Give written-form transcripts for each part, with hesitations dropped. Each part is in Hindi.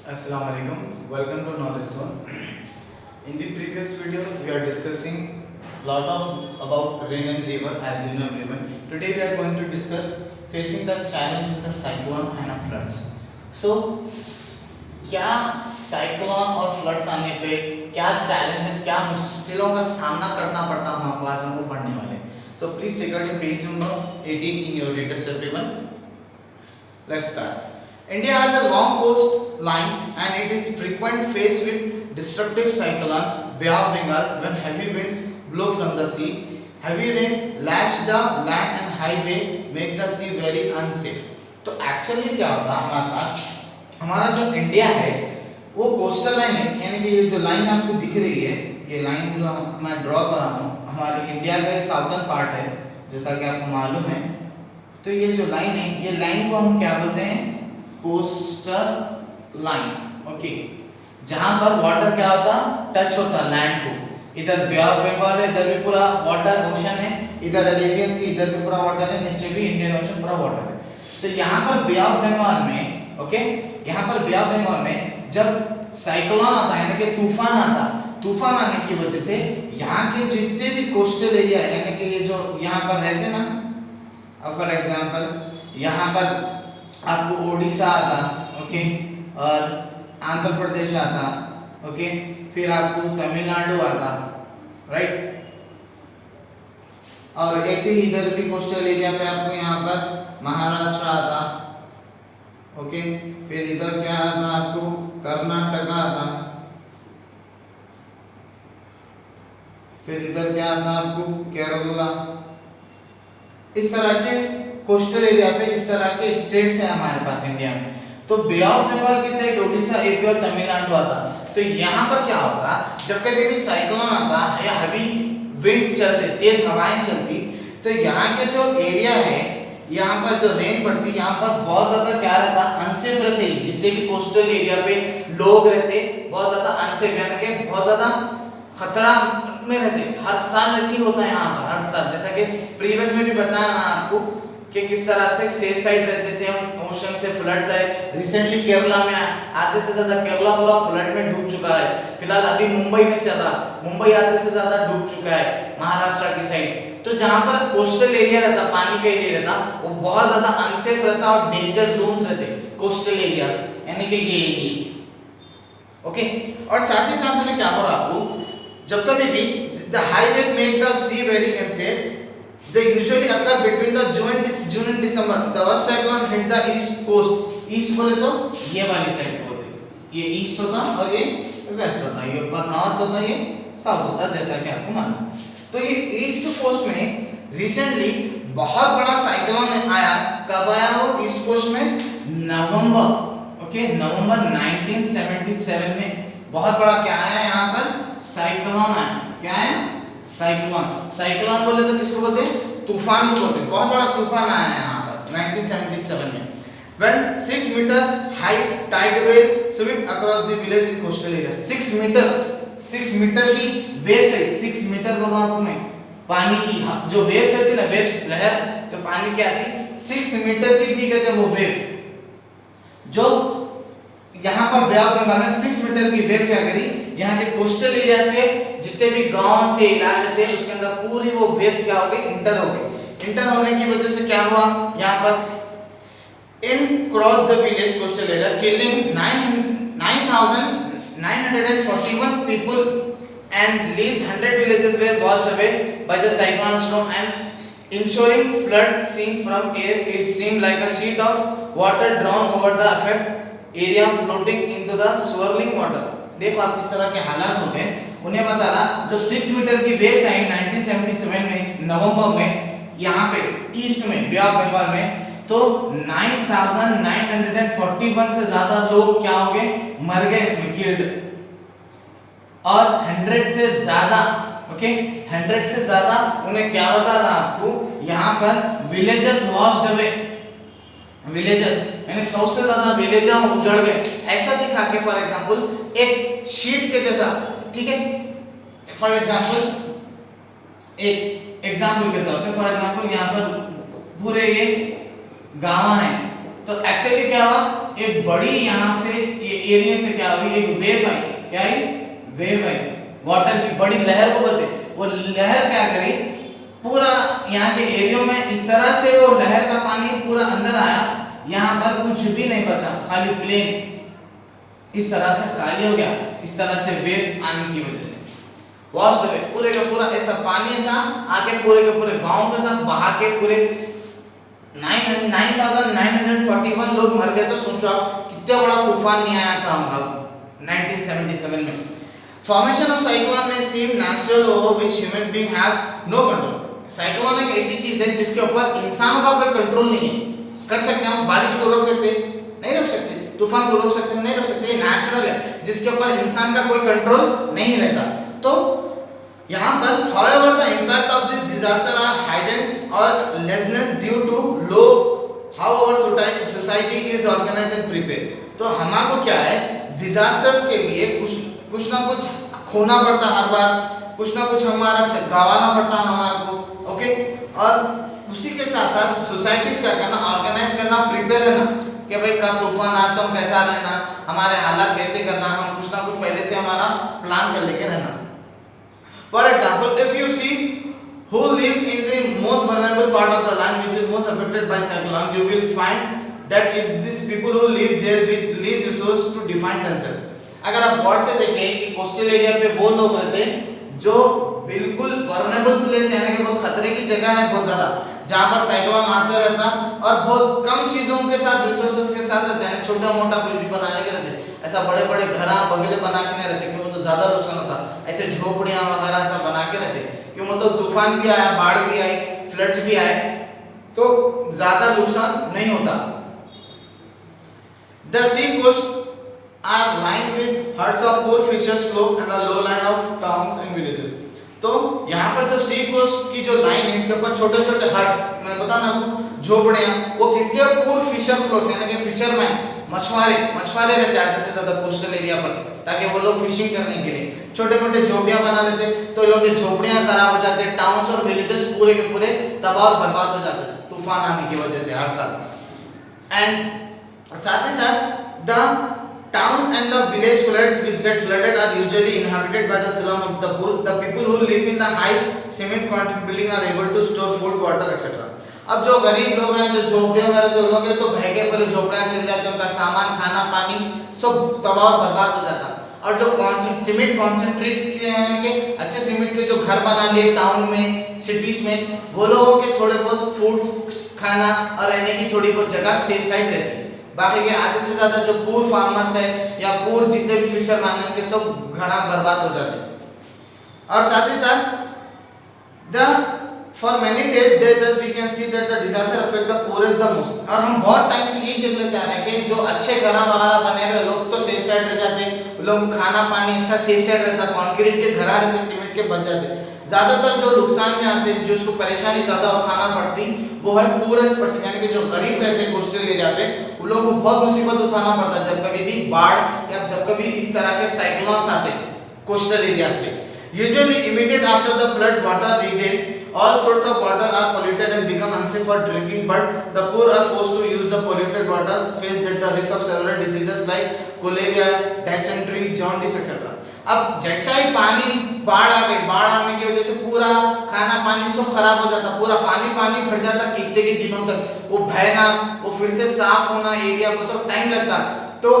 Assalamu alaikum. Welcome to Knowledge Zone. In the previous video, we are discussing lot of about rain and river, as you know everyone. Today we are going to discuss facing the challenge in the cyclone and floods. So क्या साइक्लोन और फ्लड्स आने पे क्या चैलेंजेस, क्या मुश्किलों का सामना करना पड़ता है हमको, आज हमको पढ़ने वाले हैं. So please take out your page number 18 in your readers everyone. Let's start. India has a long coastline and it is frequent faced with disruptive cyclone Bay of Bengal when heavy winds blow from the sea. Heavy rain lash the land and highway make the sea very unsafe. तो एक्चुअली क्या होता है हमारे पास, हमारा जो इंडिया है वो कोस्टल लाइन है, यानी कि ये जो लाइन आपको दिख रही है, ये लाइन जो मैं ड्रॉ कर रहा हूँ हमारे इंडिया का ये साउथर्न पार्ट है, जैसा कि आपको मालूम है. तो ये जो लाइन है, ये लाइन को हम क्या बोलते हैं, कोस्टल लाइन. ओके, जहां पर वाटर क्या होता, टच होता लैंड को. इधर बे ऑफ बंगाल है, इधर भी पूरा वाटर ओशन है, इधर अरेबियन सी, इधर भी पूरा वाटर है, नीचे भी इंडियन ओशन पूरा वाटर है. तो यहाँ पर बे ऑफ बंगाल में, ओके, यहाँ पर बे ऑफ बंगाल में जब साइक्लोन आता है, यानी कि तूफान आता, तूफान आने की वजह से यहाँ के जितने भी कोस्टल एरिया है, यानी कि ये जो यहाँ पर रहते हैं ना, फॉर एग्जांपल यहाँ पर आपको ओडिशा आता, ओके, और आंध्र प्रदेश आता, ओके, फिर आपको तमिलनाडु आता, राइट, और ऐसे ही इधर भी कोस्टल एरिया पे आपको यहाँ पर महाराष्ट्र आता, ओके, फिर इधर क्या आता आपको, कर्नाटक आता, फिर इधर क्या आता आपको, केरला. इस तरह के कोस्टल एरिया पे इस तरह के स्टेट्स हैं हमारे पास इंडिया में. तो बे ऑफ बंगाल की साइड ओडिशा, एपी और तमिलनाडु आता. तो यहाँ पर क्या होता, जब कभी भी साइक्लोन आता या हेवी विंड्स चलते, तेज हवाएं चलती, तो यहाँ के जो एरिया है, यहाँ पर जो रेन पड़ती, यहाँ पर बहुत ज्यादा क्या रहता, अनसेफ रहते. जितने भी कोस्टल एरिया पे लोग रहते बहुत ज्यादा अनसेफ, यानी कि बहुत ज्यादा खतरा में रहते. हर साल ऐसी होता है यहाँ पर, हर साल, जैसा कि प्रीवियस में भी बताया ना आपको कि किस तरह से सेफ साइड रहते थे हम, ओशन से फ्लड्स आए. रिसेंटली केरला में आधे से ज्यादा केरला पूरा फ्लड में डूब चुका है. फिलहाल अभी मुंबई में चल रहा, मुंबई आधे से ज्यादा डूब चुका है महाराष्ट्र की साइड. तो जहां पर कोस्टल एरिया रहता, पानी का एरिया रहता, वो बहुत ज्यादा अनसेफ रहता और डेंजर जोन्स रहते कोस्टल एरियाज, यानी कि ये एरिया. ओके, और साथ ही साथ में क्या बोला आपको, जब कभी भी the high wave make the sea very unsafe, they usually occur between the June and December. The worst cyclone hit the east coast. East बोले तो ये वाली साइड बोलते, ये ईस्ट होता और ये वेस्ट होता, ये ऊपर नॉर्थ होता, ये साउथ होता, जैसा कि आपको मालूम. तो ये ईस्ट कोस्ट में रिसेंटली बहुत बड़ा साइक्लोन आया. कब आया वो ईस्ट कोस्ट में, नवंबर, ओके, नवंबर 1977 में बहुत बड़ा क्या आया यहाँ पर, साइक्लोन आया. क्या है, साइक्लोन. साइक्लोन बोले तो किसको बोलते हैं, तूफान को बोलते हैं. बहुत बड़ा तूफान आया है यहाँ पर 1977 में. When 6 meter high tide wave swept across the village in coastal area. 6 metre की वेव्स है. 6 मीटर बोला आपको मैं, पानी की जो वेव्स होती ना, वेव्स लहर जो पानी की आती, 6 मीटर की थी कहते वो वेव. जो यहाँ पर बे ऑफ बंगाल में 6 मीटर की वेव क्या करी, यहाँ के कोस्टल एरिया से जितने भी गांव थे, इलाके थे, उसके अंदर पूरी वो वेव्स क्या हो गई, इंटर हो गई. इंटर होने की वजह से क्या हुआ, यहाँ पर in cross the village coastal area, killing 9,941 people and least 100 villages were washed away by the cyclone storm and ensuring flood seen from air. It seemed like a sheet of water drawn over the affected area floating into the swirling water. देखो आप इस तरह के हालात हो गए. उन्हें बता रहा, जो 6 मीटर की वेव्स आई 1977 में नवंबर में यहाँ पे ईस्ट में बे ऑफ बंगाल में, तो 9,941 से ज्यादा लोग क्या हो गए, मर गए इसमें, किल्ड. और 100 से ज्यादा, ओके, 100 से ज्यादा उन्हें क्या बता रहा आपको, यहाँ पर विलेजेस वॉश्ड अवे. विलेजेस यानी 100 से ज्यादा विलेज उजड़ गए. ऐसा दिखा के फॉर एग्जांपल एक शीट के जैसा, ठीक है, फॉर एग्जांपल एक एग्जांपल के तौर पे, फॉर एग्जांपल यहाँ पर पूरे ये गाँव है, तो एक्चुअली क्या हुआ, एक बड़ी यहाँ से ये एरिया से क्या हुई, एक वेव आई, क्या आई, वेव आई, वाटर की बड़ी लहर को बोलते, वो लहर क्या करी, पूरा यहाँ के एरिया में इस तरह से वो लहर का पानी पूरा अंदर आया, यहाँ पर कुछ भी नहीं बचा, खाली प्लेन इस तरह से खाली हो गया, इस तरह से वेव आने की वजह से वॉश अवे, पूरे का पूरा ऐसा पानी ऐसा आके पूरे के पूरे गांव के साथ बहा के पूरे 9,941 लोग मर गए। तो सोचो आप कितना बड़ा तूफान नहीं आया था होगा 1977 में। फॉर्मेशन ऑफ साइक्लोन में seem natural over which human being have no control. Cyclone एक ऐसी चीज है जिसके ऊपर इंसानों का कोई कंट्रोल नहीं है। कर सकते हम बारिश को रोक सकते, नहीं रोक सकते, तूफान को रोक सकते, नहीं रोक सकते, नेचुरल है जिसके ऊपर इंसान का कोई कंट्रोल नहीं रहता। तो यहाँ पर however the impact of this disaster are hidden or lessness due to low how our society is organized and prepared। तो हमारे को क्या है, डिजास्टर्स के लिए कुछ ना कुछ खोना पड़ता हर बार, कुछ ना कुछ हमारा गंवाना पड़ता हमारे को, ओके। और उसी के साथ साथ सोसाइटीज क्या करना, ऑर्गेनाइज करना, प्रिपेयर रहना कि भाई कब तूफान आए तो हम कैसा रहना, हमारे हालात कैसे करना, हम कुछ ना कुछ पहले से हमारा प्लान कर लेके रहना। For example, if you see who live in the most vulnerable part of the land which is most affected by cyclone, you will find that if these people who live there with least resource to define themselves। अगर आप गौर से देखें कि कोस्टल एरिया पे वो लोग रहते हैं जो बिल्कुल वल्नरेबल प्लेस है, यानी कि बहुत खतरे की जगह है बहुत ज़्यादा, जहाँ पर साइक्लोन आते रहता और बहुत कम चीज़ों के साथ, रिसोर्सेज के साथ रहते हैं, छोटा मोटा कुछ भी बना लेके रहते, ऐसा बड़े बड़े घर बगले बना के नहीं रहते क्यों, तो ज़्यादा नुकसान होता, ऐसे झोपड़ियाँ वगैरह सब बना के रहते क्यों, मतलब तूफान भी आया, बाढ़ भी आई, फ्लड्स भी आए तो ज़्यादा नुकसान नहीं होता। The sea coast are lined with herds of poor fishers float and the low line of towns and villages। तो यहाँ पर जो सी कोस्ट की जो लाइन है इसके ऊपर छोटे छोटे हट्स, मैं बता ना आपको, झोपड़ियाँ, वो किसके पूर फिशर फ्लोट यानी कि फिशरमैन, मछुआरे रहते हैं आधे से ज्यादा कोस्टल एरिया पर, ताकि वो लोग फिशिंग करने के लिए छोटे मोटे झोपड़ियाँ बना लेते, तो लोगों की झोपड़ियाँ खराब हो जाते, टाउन्स और विलेजेस पूरे के पूरे तबाह और बर्बाद हो जाते तूफान आने की वजह से हर साल। एंड साथ ही साथ the town and the village flood which get flooded are usually inhabited by the slum of the poor। The people who live in the high cement concrete building are able to store food, water etc। अब जो गरीब लोग हैं जो झोपड़ियों में रहते हैं लोग तो भय पर झोपड़ियाँ चल जाते हैं, उनका सामान, खाना, पानी सब तबाह और बर्बाद हो जाता। और जो सीमेंट कॉन्सेंट्रेट के अच्छे सीमेंट के जो घर बना लिए टाउन में, सिटीज में, वो लोगों के थोड़े बहुत फूड्स, खाना और रहने की थोड़ी बहुत जगह सेफ साइड रहती है। बाकी के आधे से ज्यादा जो पूर फार्मर्स है या पूर जितने भी फिशरमैन हैं के सब घर बर्बाद हो जाते हैं। और साथ ही साथ the for many days there thus we can see that the disaster affect the poorest the most। और हम बहुत टाइम से यही देख लेते आ रहे हैं कि जो अच्छे घर वगैरह बने हुए लोग तो सेफ साइड रह जाते, लोग खाना पानी अच्छा सेफ साइड रहता, कंक्रीट के घर रहते, सीमेंट के बच जाते। ज्यादातर जो नुकसान में आते, जो उसको परेशानी ज्यादा उठाना पड़ती, वो है पूरेस्ट पर्सन यानी कि जो गरीब रहते हैं कोस्टल एरिया पे, उन लोगों को बहुत मुसीबत उठाना पड़ता जब कभी भी बाढ़ या जब कभी इस तरह के साइक्लोन्स आते कोस्टल एरियाज पे। Usually immediate after the flood water readed all sorts of water are polluted and become unsafe for drinking, but the poor are forced to use the polluted water, faced at the risk of several diseases like cholera, dysentery, jaundice etc। अब जैसा ही पानी बाढ़ आ गई, बाढ़ आने की वजह से पूरा खाना पानी सब खराब हो जाता, पूरा पानी भर जाता कितने के दिनों तक, वो बहना, वो फिर से साफ होना एरिया को तो टाइम लगता। तो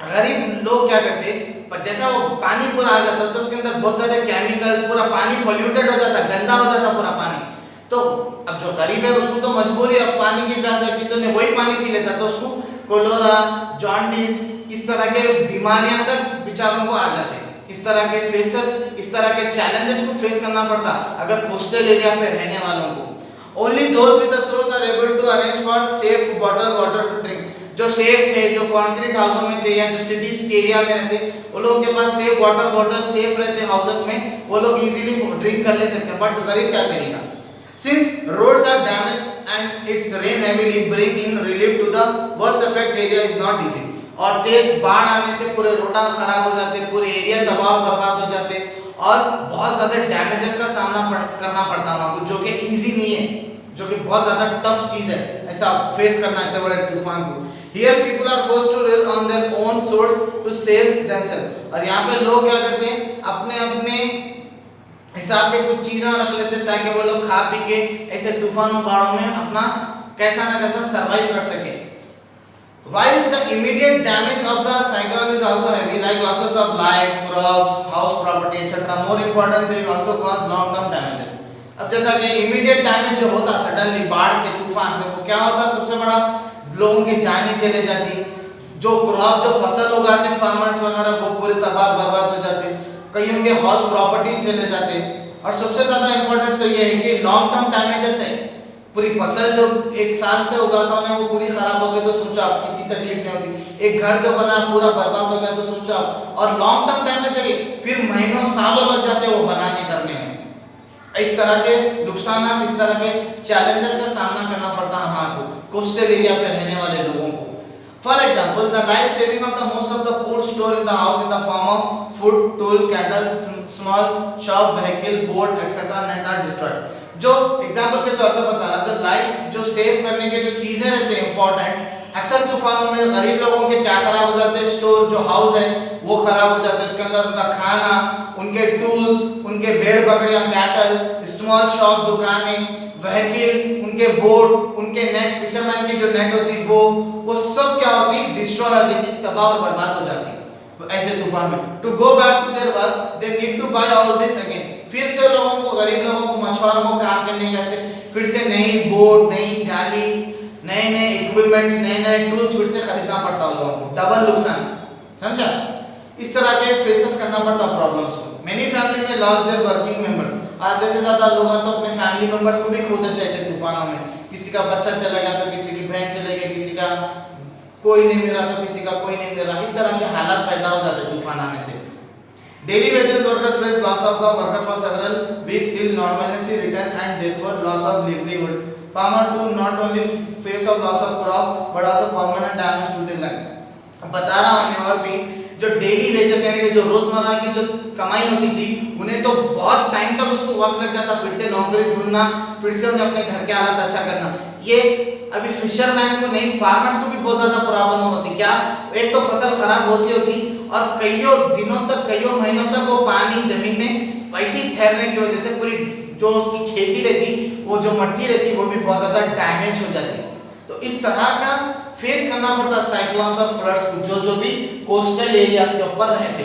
गरीब लोग क्या करते, पर जैसा वो पानी पूरा आ जाता तो उसके अंदर बहुत सारे केमिकल्स, पूरा पानी पोल्यूटेड हो जाता, गंदा हो जाता पूरा पानी। तो अब जो गरीब है उसको तो मजबूरी, अब पानी की प्यास लगती तो वही पानी पी लेता, तो उसको कोलेरा, जॉन्डिस इस तरह के बीमारियां तक बेचारों को आ जाते। इस तरह के फेसेस, इस तरह के चैलेंजेस को फेस करना पड़ता अगर कोस्टल एरिया पे रहने वालों को। Only those with the source are able to arrange for safe bottle water to drink. जो सेफ थे, जो कंक्रीट हाउसों में थे या जो सिटीज के एरिया में रहते, वो लोगों के पास सेफ वाटर बॉटल सेफ रहते हाउसेस में, वो लोग इजीली ड्रिंक कर ले सकते हैं। बट गरीब क्या करेगा? Since roads are damaged and it's rain heavily bring in relief to the worst affect area is not easy. और तेज बाढ़ आने से पूरे रोड खराब हो जाते, पूरे एरिया तबाह बर्बाद हो जाते और बहुत ज्यादा डैमेजेस का सामना करना पड़ता है, जो कि इजी नहीं है। जो कि बहुत ज्यादा टफ चीज है ऐसा फेस करना इतने बड़े तूफान को। Here people are forced to rely on their own source to save themselves। और यहाँ पे लोग क्या करते हैं, अपने अपने हिसाब के कुछ चीजें रख लेते हैं ताकि वो लोग खा पी के ऐसे तूफानों बाढ़ों में अपना कैसा ना कैसा सरवाइव कर सके। While the immediate damage of the cyclone is also heavy, like losses of life, crops, house property, etc., more important, they will also cause long-term damages। अब जैसा कि immediate damage जो होता सडनली बाढ़ से तूफान से, वो क्या होता सबसे बड़ा, लोगों की जानें चले जाती, जो क्रॉप जो फसल उगाते फार्मर्स वगैरह वो पूरे तबाह बर्बाद हो जाते, कईयों के हाउस प्रॉपर्टीज चले जाते, और सबसे ज्यादा इंपॉर्टेंट तो ये है कि लॉन्ग टर्म डैमेजेस है। पूरी फसल जो एक साल से उगाता उन्हें वो पूरी खराब हो गई तो सोचो आप कितनी तकलीफ नहीं होती। एक घर जो बना पूरा बर्बाद हो गया तो सोचो आप, और लॉन्ग टर्म डैमेज है फिर महीनों सालों लग जाते हैं वो बनाने करने में। इस तरह के नुकसान, इस तरह के चैलेंजेस का सामना करना पड़ता है हमारे को कोस्टल एरिया पे रहने वाले लोगों को। For example the life saving of the most of the food store in the house in the form of food, tool, cattle, small shop, vehicle, boat etcetera net are destroyed. जो एग्जांपल के तौर पे बता रहा, जो लाइफ जो सेव करने के जो चीजें रहते हैं इंपॉर्टेंट, अक्सर तूफानों में गरीब लोगों के क्या खराब हो जाते हैं, स्टोर जो हाउस है वो खराब हो जाते हैं, उसके अंदर उनका खाना, उनके टूल्स, उनके भेड़ बकरियां, कैटल, स्मॉल शॉप दुकानें, व्हीकल, उनके बोट, उनके नेट, फिशरमैन की जो नेट होती वो सब क्या होती, डिस्ट्रॉय हो जाती, तबाह और बर्बाद हो जाती ऐसे तूफान में। To go back to their work they need to buy all this again. फिर से लोगों को, गरीब लोगों को, मछुआरों को काम करने के लिए फिर से नई बोट, नई जाली, नए इक्विपमेंट्स, नए टूल्स फिर से खरीदना पड़ता है लोगों को, डबल नुकसान, समझा। इस तरह के फेसेस करना पड़ता प्रॉब्लम्स को। मेनी फैमिली में लॉस देयर वर्किंग मेंबर्स, आधे से ज्यादा लोग तो अपने फैमिली मेंबर्स को भी खो देते हैं ऐसे तूफानों में। किसी का बच्चा चला गया तो किसी की बहन चले गई, किसी का कोई नहीं मिला तो किसी का कोई नहीं मिला, इस तरह के हालात पैदा हो जाते तूफान आने से। Daily wages worker face loss of the worker for several weeks till normalcy return and therefore loss of livelihood. Farmer too not only face of loss of crop but also permanent damage to their land. बता रहा हूँ और भी जो डेली वेजेस यानी कि जो रोजमर्रा की जो कमाई होती थी उन्हें तो बहुत टाइम तक उसको वक्त लग जाता, फिर से नौकरी ढूंढना, फिर से उन्हें अपने घर के हालात अच्छा करना। ये अभी फिशरमैन को नहीं, फार्मर्स को भी बहुत ज्यादा प्रॉब्लम होती। क्या, एक तो फसल खराब होती होगी और कईयों दिनों तक, कईयों महीनों तक वो पानी जमीन में वैसे ही ठहरने की वजह से पूरी जो उसकी खेती रहती, वो जो मट्टी रहती वो भी बहुत ज्यादा डैमेज हो जाती। तो इस तरह का फेस करना पड़ता साइक्लोन्स और फ्लड्स जो भी कोस्टल एरियाज के ऊपर रहते,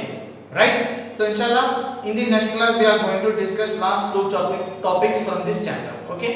राइट। सो इंशाल्लाह in the next class we are going to discuss last 2 topics from this chapter, okay.